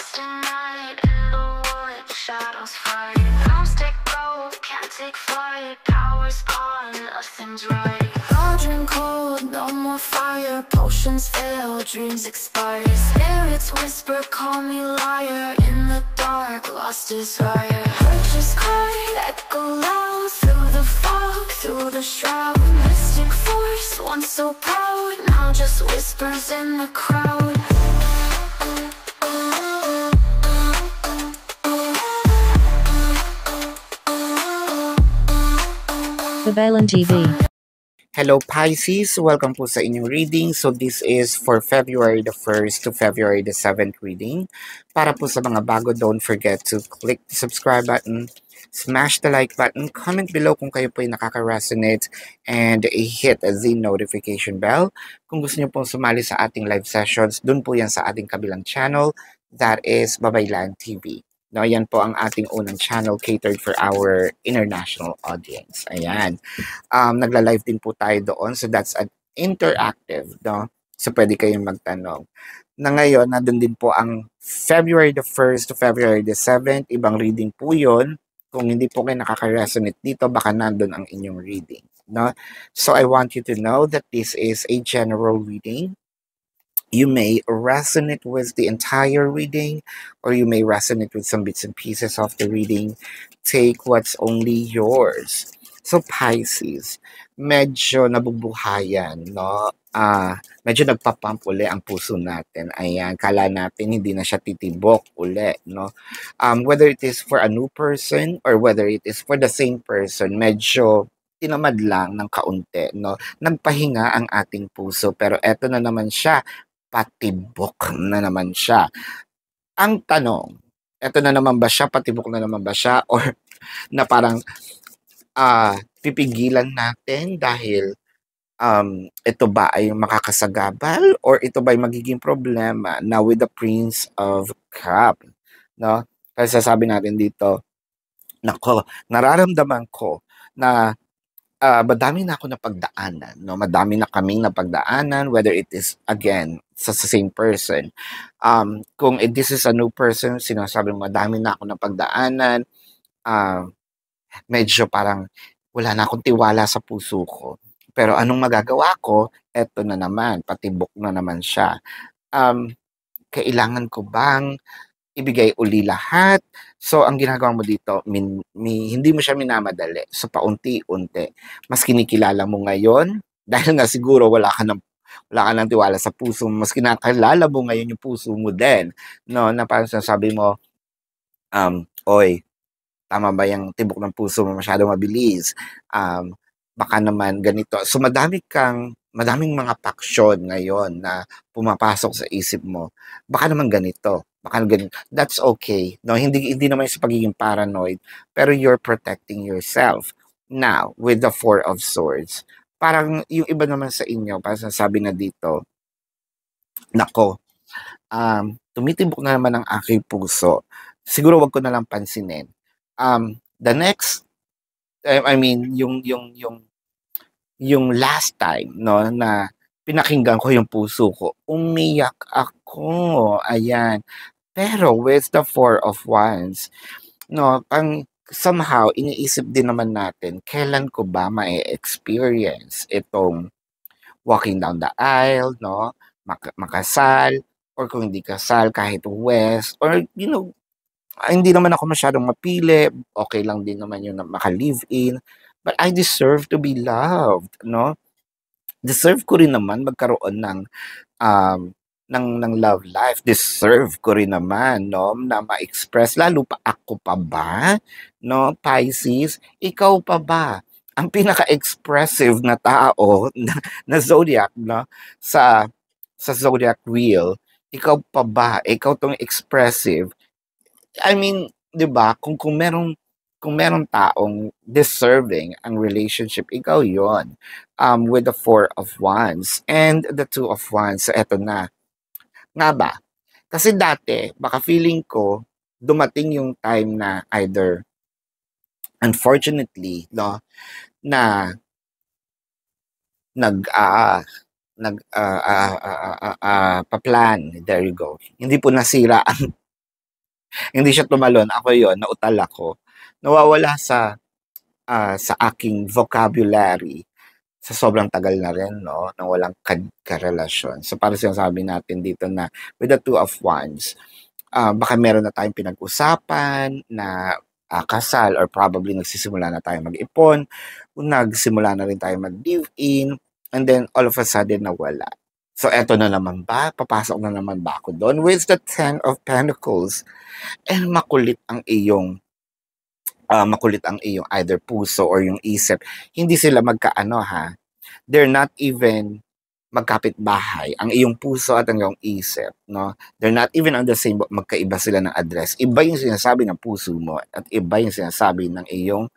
lost in night, in the wood, shadows fight. Bombs take gold, can't take flight. Power's gone, nothing's right. Cauldron cold, no more fire. Potions fail, dreams expire. Spirits whisper, call me liar. In the dark, lost desire. Purchase cry, echo loud. Through the fog, through the shroud. Mystic force, once so proud, now just whispers in the crowd. Babalan TV. Hello Pisces, welcome po sa inyong reading. So this is for February the 1st to February the 7th reading. Para po sa mga bago, don't forget to click the subscribe button, smash the like button, comment below kung kayo po ay nakaka-resonate, and hit the notification bell. Kung gusto niyo pong sumali sa ating live sessions, dun po yan sa ating kabilang channel, that is Babaylan TV. No, yan po ang ating unang channel catered for our international audience. Ayan. Nagla-live din po tayo doon. So that's an interactive, no? So pwede kayong magtanong. Na ngayon, nandun din po ang February the 1st to February the 7th. Ibang reading po yun. Kung hindi po kayo nakaka-resonate dito, baka nandun ang inyong reading. No? So I want you to know that this is a general reading. You may resonate with the entire reading, or you may resonate with some bits and pieces of the reading. Take what's only yours. So Pisces, medyo nabubuhayan, no? Medyo nagpapump uli ang puso natin. Ayan, kala natin hindi na siya titibok uli, no? Whether it is for a new person or whether it is for the same person, medyo tinamad lang ng kaunti, no? Nagpahinga ang ating puso, pero eto na naman siya, patibok na naman siya. Ang tanong, eto na naman ba siya, patibok na naman ba siya, or na parang pipigilan natin dahil ito ba ay makakasagabal, or ito ba ay magiging problema na with the Prince of Cup, no? Kasi sasabi natin dito, nako, nararamdaman ko na madami na ako napagdaanan, no? Madami na kaming napagdaanan, whether it is, again, sa same person. Kung this is a new person, sinasabi mo, madami na ako napagdaanan, medyo parang wala na akong tiwala sa puso ko. Pero anong magagawa ko? Eto na naman, patibok na naman siya. Kailangan ko bang ibigay uli lahat? So, ang ginagawa mo dito, hindi mo siya minamadali. So, paunti-unti. Mas kinikilala mo ngayon, dahil nga siguro wala ka ng tiwala sa puso mo, mas kinakilala mo ngayon yung puso mo din. No? Na parang sinasabi mo, oy, tama ba yung tibok ng puso mo, masyado mabilis? Baka naman ganito. So, madaming mga paksyon ngayon na pumapasok sa isip mo. Baka naman ganito. That's okay. No, hindi naman sa pagiging paranoid, pero you're protecting yourself. Now, with the Four of Swords, parang yung iba naman sa inyo, parang sabi na dito, nako, tumitibok na naman ang aking puso. Siguro wag ko na lang pansinin. The next, I mean, yung last time, no, na pinakinggan ko yung puso ko, umiyak ako. Ayan. Pero with the Four of Wands, no, somehow iniisip din naman natin, kailan ko ba ma-experience itong walking down the aisle, no, makasal, or kung hindi kasal, kahit west, or hindi naman ako masyadong mapili, okay lang din naman yun na maka-live-in, but I deserve to be loved, no? Deserve ko rin naman magkaroon ng love life. Deserve ko rin naman, no, na ma-express, lalo pa ako pa ba, no, Pisces, ikaw pa ba ang pinaka-expressive na tao na zodiac, no, sa zodiac wheel? Ikaw pa ba? Ikaw tong expressive. I mean, 'di ba? Kung merong taong deserving ang relationship, ikaw 'yon. With the Four of Wands and the Two of Wands, so eto na. Nga ba? Kasi dati, baka feeling ko, dumating yung time na either, unfortunately, no, na pa-plan, there you go. Hindi po nasira Hindi siya tumalon, ako yon, nautal ako. Nawawala sa aking vocabulary sa sobrang tagal na rin, no, na walang karelasyon. So, parang sinasabi natin dito na with the two of wands, baka meron na tayong pinag-usapan na kasal or probably nagsisimula na tayo mag-ipon, nagsimula na rin tayo mag-live-in, and then all of a sudden nawala. So, eto na naman ba? Papasok na naman ba ako doon? With the Ten of Pentacles, and makulit ang iyong either puso or yung isip. Hindi sila magkaano ha. They're not even magkapit-bahay. Ang iyong puso at ang iyong isip, no? They're not even on the same, magkaiba sila ng address. Iba yung sinasabi ng puso mo at iba yung sinasabi ng iyong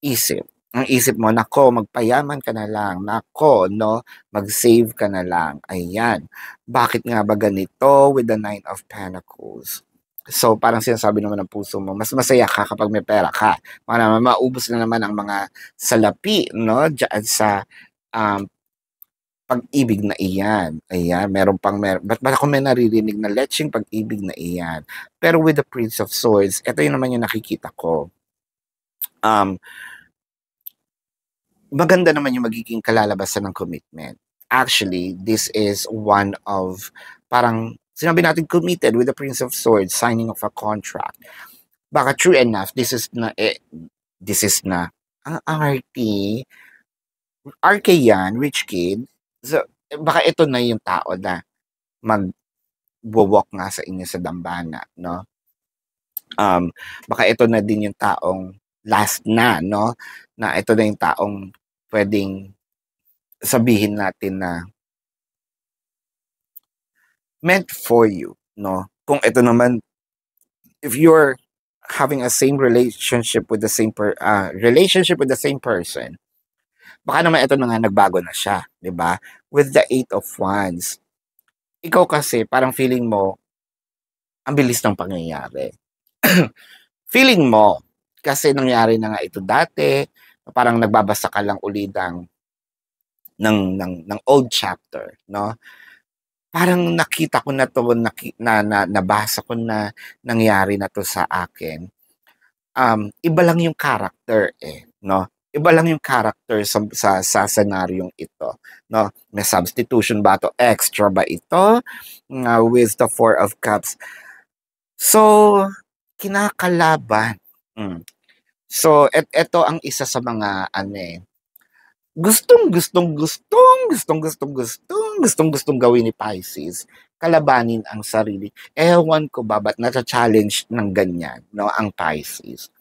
isip. Ang isip mo, nako, magpayaman ka na lang. Nako, no? Mag-save ka na lang. Ayan. Bakit nga ba ganito with the Nine of Pentacles? So, parang sinasabi naman ng puso mo, mas masaya ka kapag may pera ka. Maubos na naman ang mga salapi, no? Diyan sa pag-ibig na iyan. Ayan, ba't ako may naririnig na lecheng pag-ibig na iyan? Pero with the Prince of Swords, ito yun naman yung nakikita ko. Maganda naman yung magiging kalalabasan ng commitment. Actually, this is one of, parang, sinabi natin committed with the Prince of Swords, signing of a contract. Baka true enough, this is na, ang RK yan, rich kid. So, baka ito na yung tao na mag-walk nga sa inyo sa dambana, no? Baka ito na din yung taong last na, no? Na ito na yung taong pwedeng sabihin natin na meant for you, no? Kung ito naman, if you're having a same relationship with the same person, baka naman ito na nga nagbago na siya, 'di ba? With the Eight of Wands. Ikaw kasi parang feeling mo ang bilis ng pangyayari. Feeling mo kasi nangyari na nga ito dati, parang nagbabasa ka lang uli ng old chapter, no? Parang nakita ko na to, nabasa ko na nangyari na to sa akin. Iba lang yung character no? Iba lang yung character sa senaryong ito, no? May substitution ba to? Extra ba ito? With the Four of Cups. So, kinakalaban. So, ito ang isa sa mga gustong gawin ni Pisces, kalabanin ang sarili. Ewan ko ba ba't nata-challenge ng ganyan, no, ang Pisces.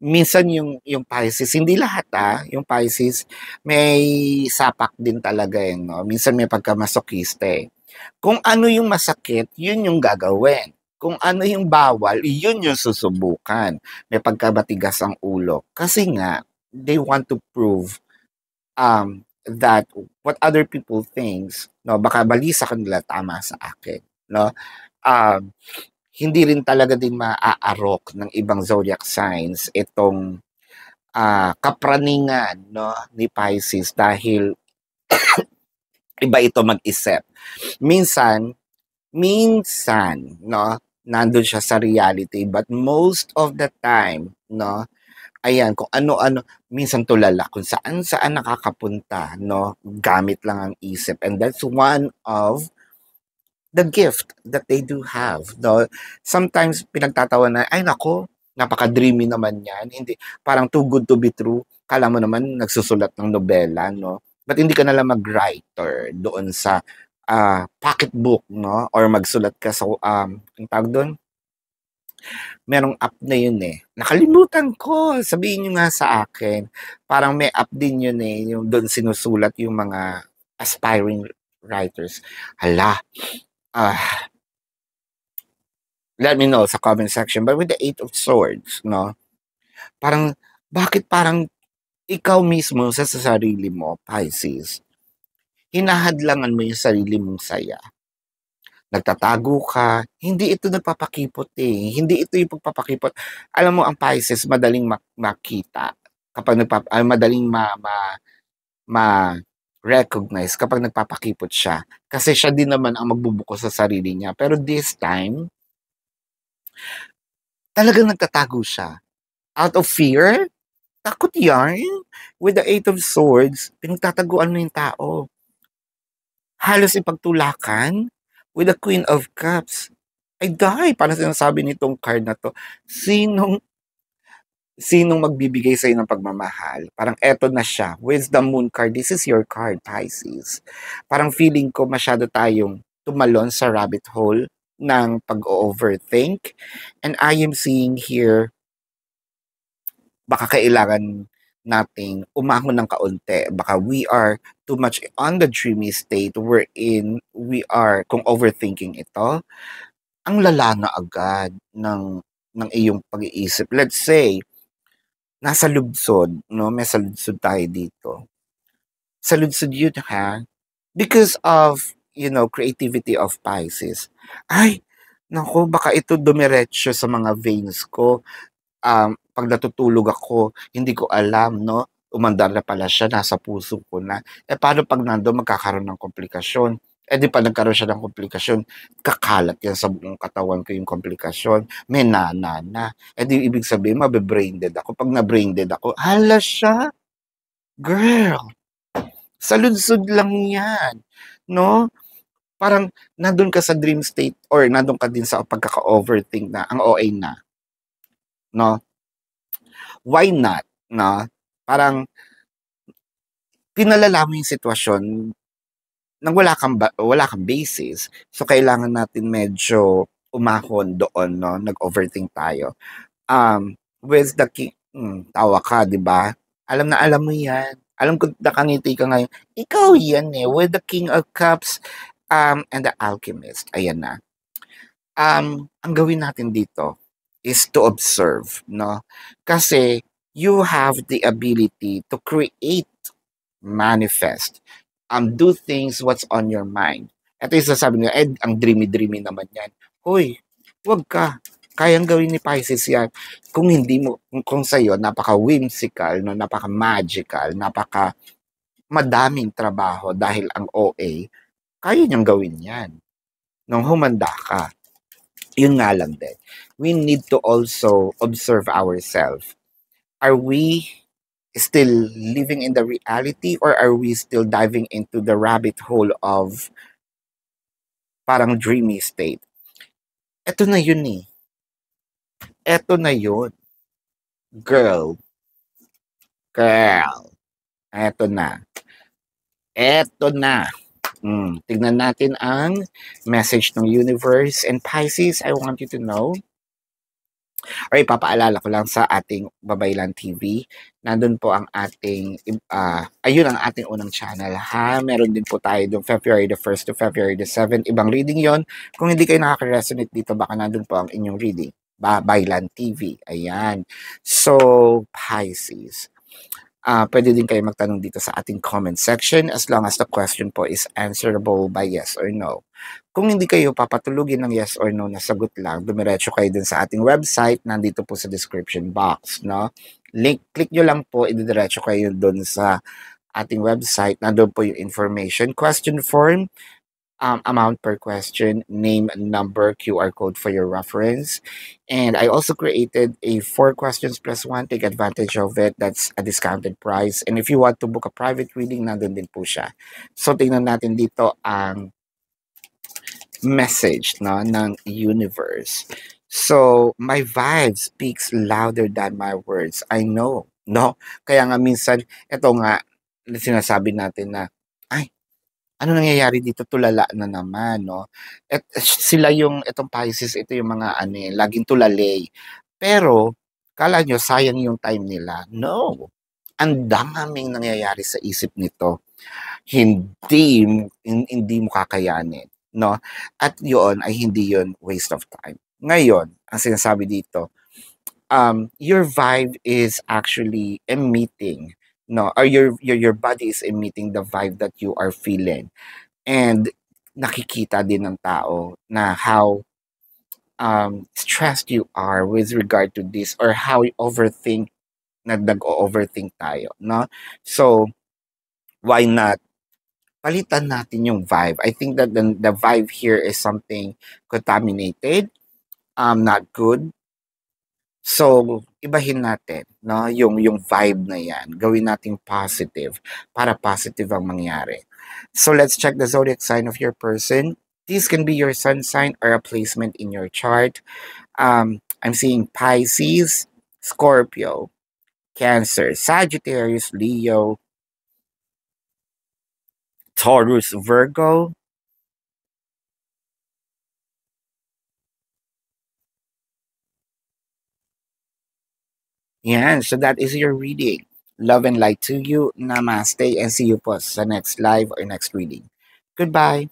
Minsan yung Pisces, hindi lahat yung Pisces may sapak din talaga no. Minsan may pagkamasokista Kung ano yung masakit, yun yung gagawin. Kung ano yung bawal, yun yung susubukan. May pagkabatigas ang ulo. Kasi nga, they want to prove that what other people thinks, no, baka mali sa kanila, tama sa akin, no? Hindi rin talaga din maaarok ng ibang zodiac signs itong kapraningan, no, ni Pisces dahil iba ito mag-isip. Minsan, no, nandun siya sa reality, but most of the time, no, ayan, kung ano-ano, minsan tulala, kung saan-saan nakakapunta, no, gamit lang ang isip. And that's one of the gift that they do have, no. Sometimes, pinagtatawa na, ay nako, napaka-dreamy naman yan. Hindi, parang too good to be true. Kala mo naman, nagsusulat ng nobela, no. But hindi ka nalang mag-writer doon sa pocketbook, no, or magsulat ka sa, ang tawag doon, merong app na yun nakalimutan ko, sabihin nyo nga sa akin, parang may app din yun yung doon sinusulat yung mga aspiring writers. Hala, let me know sa comment section. But with the Eight of Swords, no, parang, bakit parang ikaw mismo sa sarili mo, Pisces, hinahadlangan mo yung sarili mong saya. Nagtatago ka, hindi ito nagpapakipot Hindi ito yung pagpapakipot. Alam mo, ang Pisces, madaling makita kapag madaling ma-recognize kapag nagpapakipot siya. Kasi siya din naman ang magbubuko sa sarili niya. Pero this time, Talagang nagtatago siya. Out of fear? Takot yan. With the Eight of Swords, pinagtataguan mo yung tao. Halos ipagtulakan with the Queen of Cups. Ay, die! Parang sinasabi nitong card na to, sinong magbibigay sa'yo ng pagmamahal? Parang eto na siya. With the Moon card, this is your card, Pisces. Parang feeling ko masyado tayong tumalon sa rabbit hole ng pag-overthink. And I am seeing here, baka kailangan nating umahon ng kaunti. Baka we are too much on the dreamy state wherein we are, kung overthinking ito, ang lala na agad ng iyong pag-iisip. Let's say, nasa lubsod, no? May sa lubsod tayo dito. Sa lubsod yun, ha? Because of, creativity of Pisces. Ay, naku, baka ito dumiretso sa mga veins ko. Pag natutulog ako, hindi ko alam, no? Umandar na pala siya, nasa puso ko na. Paano pag nando magkakaroon ng komplikasyon? Di pa nagkaroon siya ng komplikasyon, kakalat yan sa buong katawan ko yung komplikasyon. May na. Di ibig sabihin, mabe-brain dead ako. Pag na-brain dead ako, hala siya. Girl, sa lunsod lang yan. No? Parang nandun ka sa dream state or nandun ka din sa pagkaka-overthink na, ang OA na. No? Why not? No? Parang pinalala mo yung sitwasyon nang wala kang basis. So kailangan natin medyo umahon doon, no? Nag-overthink tayo. With the king, tawa ka, 'di ba? Alam na alam mo 'yan. Alam ko nakangiti ka ngayon. Ikaw 'yan eh, with the King of Cups and the Alchemist. Ayan na. Ang gawin natin dito is to observe, no? Kasi you have the ability to create, manifest, do things what's on your mind. Ito yung sasabi nila, ang dreamy-dreamy naman yan. Hoy, wag ka. Kayang gawin ni Pisces yan. Kung hindi mo, kung sa'yo, napaka-whimsical, no, napaka-magical, madaming trabaho dahil ang OA, kaya niyang gawin yan. Nung humanda ka. Yun nga lang din. We need to also observe ourselves. Are we still living in the reality or are we still diving into the rabbit hole of parang dreamy state? Ito na yun eh. Ito na yun. Girl. Ito na. Tignan natin ang message ng universe. And Pisces, I want you to know, or ipapaalala ko lang sa ating Babaylan TV, nandun po ang ating, ayun ang ating unang channel, ha? Meron din po tayo doon February the 1st to February the 7th. Ibang reading yon. Kung hindi kayo nakaka-resonate dito, baka nandun po ang inyong reading. Babaylan TV. Ayan. So, Pisces. Pwede din kayo magtanong dito sa ating comment section as long as the question po is answerable by yes or no. Kung hindi kayo papatulugin ng yes or no na sagot lang, dumiretso kayo dun sa ating website, nandito po sa description box, no? Click nyo lang po, ididiretso kayo dun sa ating website, nandun po yung information, question form, amount per question, name, number, QR code for your reference. And I also created a 4 questions plus 1. Take advantage of it. That's a discounted price. And if you want to book a private reading, nandun din po siya. So, tingnan natin dito ang message, no, ng universe. So, my vibe speaks louder than my words. I know, no? Kaya nga minsan, ito nga, sinasabi natin na, ano nangyayari dito? Tulala na naman, no? At sila itong Pisces, ito yung mga laging tulalay. Pero, kala nyo, sayang yung time nila. No. Ang daming nangyayari sa isip nito. Hindi mo kakayanin, no? At yun ay hindi yun waste of time. Ngayon, ang sinasabi dito, your vibe is actually emitting, no, or your body is emitting the vibe that you are feeling, and nakikita din ng tao na how stressed you are with regard to this or how you overthink, nag-overthink tayo, no? So why not palitan natin yung vibe? I think that the vibe here is something contaminated, not good. So, ibahin natin, no, yung vibe na yan. Gawin nating positive para positive ang mangyari. So, let's check the zodiac sign of your person. This can be your sun sign or a placement in your chart. I'm seeing Pisces, Scorpio, Cancer, Sagittarius, Leo, Taurus, Virgo. Yan, so that is your reading. Love and light to you. Namaste and see you po sa next live or next reading. Goodbye.